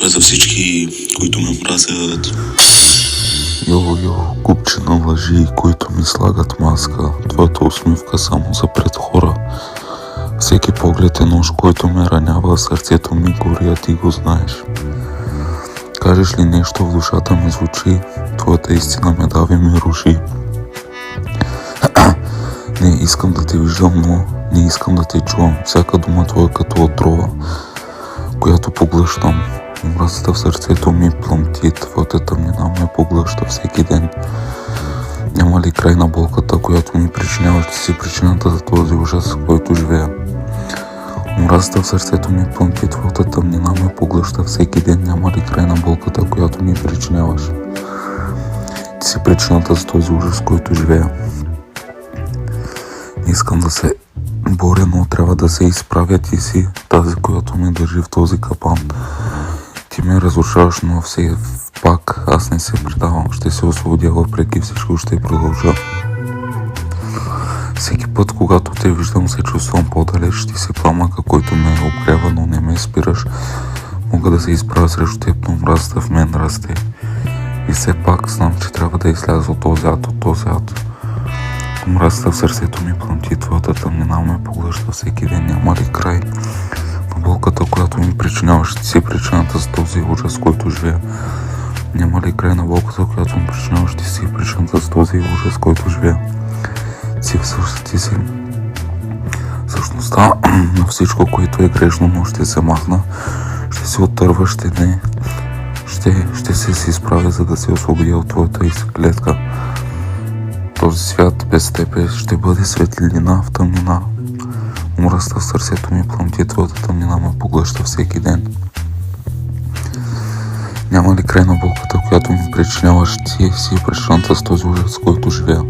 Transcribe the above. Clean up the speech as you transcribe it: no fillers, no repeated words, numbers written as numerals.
Това е за всички, които ме мразят. Йо, купче на лъжи, които ми слагат маска. Твоята усмивка само за пред хора. Всеки поглед е нож, който ме ранява, сърцето ми гори, а ти го знаеш. Кажеш ли нещо в душата ми звучи, твоята истина ме дави и ми руши. Не искам да те виждам, но не искам да те чувам. Всяка дума твоя като отрова, която поглъщам. Омразата в сърцето ми плъмти, твоята тъмнина ме поглъща всеки ден. Няма ли край на болката, която ми причиняваш, ти си причината за този ужас, в който живея. Омразата в сърцето ми плъмти, твоята тъмнина ме поглъща всеки ден. Няма ли край на болката, която ми причиняваш, ти си причината за този ужас, в който живея. Не искам да се боря, но трябва да се изправя, ти си тази, която ме държи в този капан. Ти ме разрушаваш, но все пак аз не се предавам. Ще се освободя въпреки всичко, ще продължа. Всеки път, когато те виждам, се чувствам по-далеч. Ти си пламъка, който ме обгрява, но не ме спираш. Мога да се изправя срещу теб, но омразата в мен расте. И все пак знам, че трябва да изляза от този ад. Омразата в сърцето ми плъмти, твоята тъмнина ме поглъща всеки ден. Няма ли край на болката, която ми причиняваш, ти си причината за този ужас, който живея. Няма ли край на болката, която ми причиняваш, ти си причината за този ужас, който живея. Ти си същността на всичко, което е грешно, но ще се махна, ще се оттърва, ще се изправя, за да се освободя от твоята изклетка. Този свят без теб ще бъде светлина в тъмнина. Омразата в сърцето ми плъмти, твоята тъмнина ме поглъща всеки ден. Няма ли край на болката, която ми причиняваш, ти си причината с този ужас, с който живея.